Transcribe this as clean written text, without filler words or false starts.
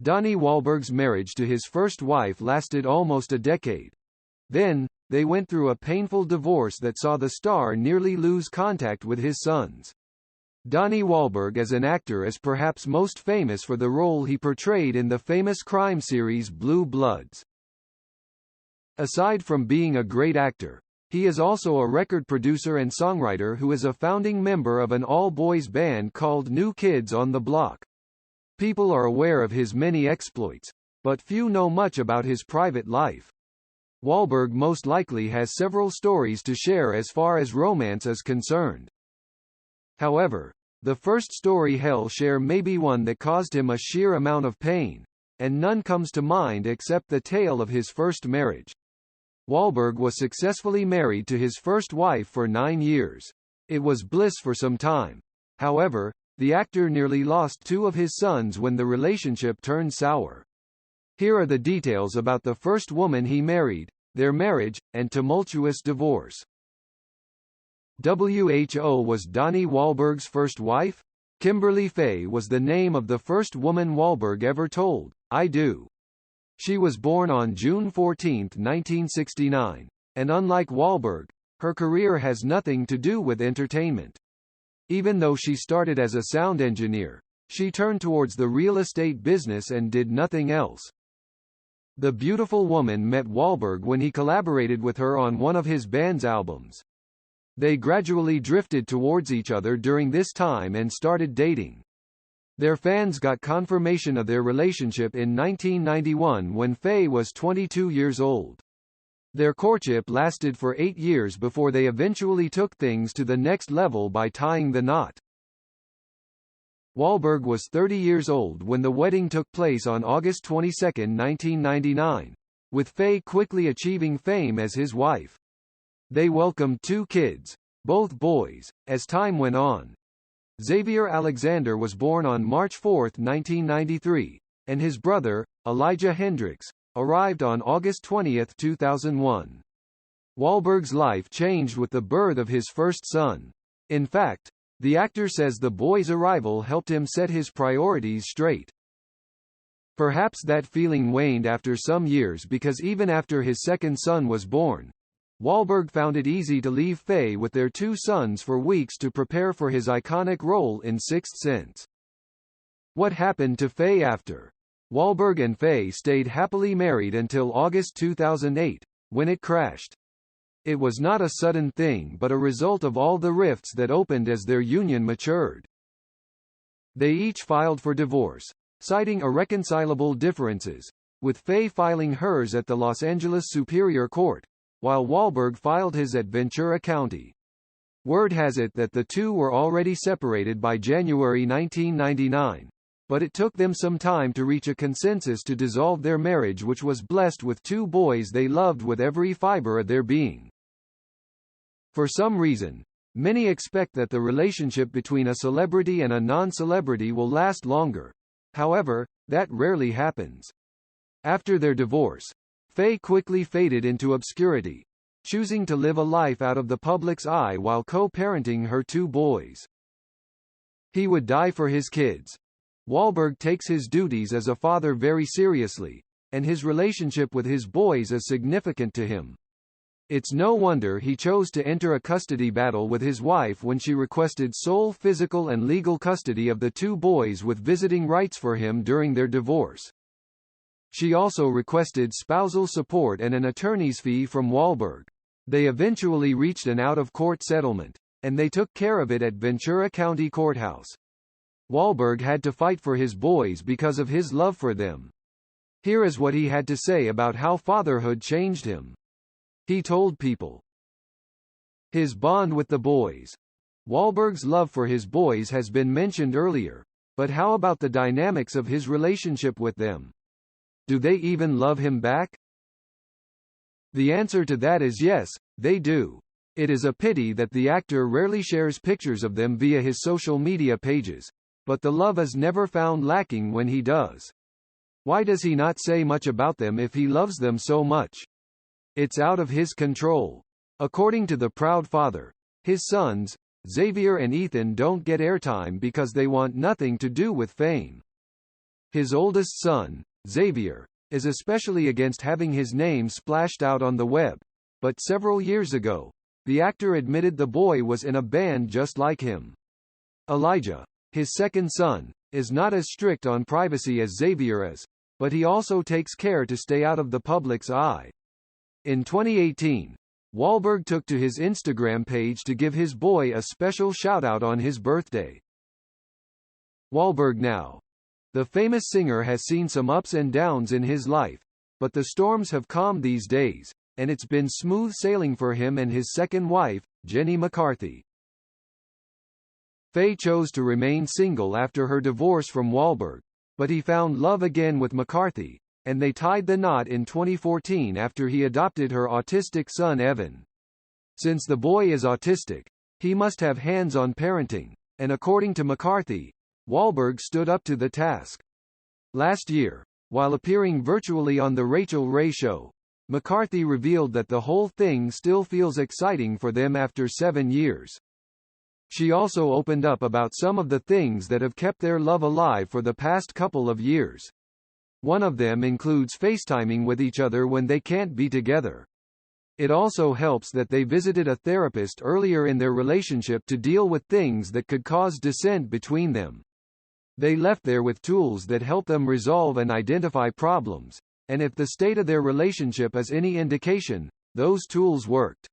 Donnie Wahlberg's marriage to his first wife lasted almost a decade. Then, they went through a painful divorce that saw the star nearly lose contact with his sons. Donnie Wahlberg as an actor is perhaps most famous for the role he portrayed in the famous crime series Blue Bloods. Aside from being a great actor, he is also a record producer and songwriter who is a founding member of an all-boys band called New Kids on the Block. People are aware of his many exploits, but few know much about his private life. Wahlberg most likely has several stories to share as far as romance is concerned. However, the first story he'll share may be one that caused him a sheer amount of pain, and none comes to mind except the tale of his first marriage. Wahlberg was successfully married to his first wife for 9 years. It was bliss for some time. However, the actor nearly lost 2 of his sons when the relationship turned sour. Here are the details about the first woman he married, their marriage, and tumultuous divorce. WHO was Donnie Wahlberg's first wife? Kimberly Faye was the name of the first woman Wahlberg ever told, "I do." She was born on June 14, 1969, and unlike Wahlberg, her career has nothing to do with entertainment. Even though she started as a sound engineer, she turned towards the real estate business and did nothing else. The beautiful woman met Wahlberg when he collaborated with her on one of his band's albums. They gradually drifted towards each other during this time and started dating. Their fans got confirmation of their relationship in 1991 when Faye was 22 years old. Their courtship lasted for 8 years before they eventually took things to the next level by tying the knot. Wahlberg was 30 years old when the wedding took place on August 22, 1999, with Faye quickly achieving fame as his wife. They welcomed 2 kids, both boys, as time went on. Xavier Alexander was born on March 4, 1993, and his brother, Elijah Hendricks, arrived on August 20, 2001. Wahlberg's life changed with the birth of his first son. In fact, the actor says the boy's arrival helped him set his priorities straight. Perhaps that feeling waned after some years because even after his second son was born, Wahlberg found it easy to leave Faye with their 2 sons for weeks to prepare for his iconic role in Sixth Sense. What happened to Faye after? Wahlberg and Faye stayed happily married until August 2008, when it crashed. It was not a sudden thing but a result of all the rifts that opened as their union matured. They each filed for divorce, citing irreconcilable differences, with Faye filing hers at the Los Angeles Superior Court, while Wahlberg filed his at Ventura County. Word has it that the two were already separated by January 1999. But it took them some time to reach a consensus to dissolve their marriage, which was blessed with 2 boys they loved with every fiber of their being. For some reason, many expect that the relationship between a celebrity and a non-celebrity will last longer. However, that rarely happens. After their divorce, Faye quickly faded into obscurity, choosing to live a life out of the public's eye while co-parenting her 2 boys. He would die for his kids. Wahlberg takes his duties as a father very seriously, and his relationship with his boys is significant to him. It's no wonder he chose to enter a custody battle with his wife when she requested sole physical and legal custody of the 2 boys with visiting rights for him during their divorce. She also requested spousal support and an attorney's fee from Wahlberg. They eventually reached an out-of-court settlement, and they took care of it at Ventura County Courthouse. Wahlberg had to fight for his boys because of his love for them. Here is what he had to say about how fatherhood changed him. He told People. His bond with the boys. Wahlberg's love for his boys has been mentioned earlier, but how about the dynamics of his relationship with them? Do they even love him back? The answer to that is yes, they do. It is a pity that the actor rarely shares pictures of them via his social media pages, but the love is never found lacking when he does. Why does he not say much about them if he loves them so much? It's out of his control. According to the proud father, his sons, Xavier and Ethan, don't get airtime because they want nothing to do with fame. His oldest son, Xavier, is especially against having his name splashed out on the web, but several years ago, the actor admitted the boy was in a band just like him. Elijah, his second son, is not as strict on privacy as Xavier is, but he also takes care to stay out of the public's eye. In 2018, Wahlberg took to his Instagram page to give his boy a special shout-out on his birthday. Wahlberg now. The famous singer has seen some ups and downs in his life, but the storms have calmed these days, and it's been smooth sailing for him and his second wife, Jenny McCarthy. Faye chose to remain single after her divorce from Wahlberg, but he found love again with McCarthy, and they tied the knot in 2014 after he adopted her autistic son Evan. Since the boy is autistic, he must have hands-on parenting, and according to McCarthy, Wahlberg stood up to the task. Last year, while appearing virtually on The Rachel Ray Show, McCarthy revealed that the whole thing still feels exciting for them after 7 years. She also opened up about some of the things that have kept their love alive for the past couple of years. One of them includes FaceTiming with each other when they can't be together. It also helps that they visited a therapist earlier in their relationship to deal with things that could cause dissent between them. They left there with tools that help them resolve and identify problems, and if the state of their relationship is any indication, those tools worked.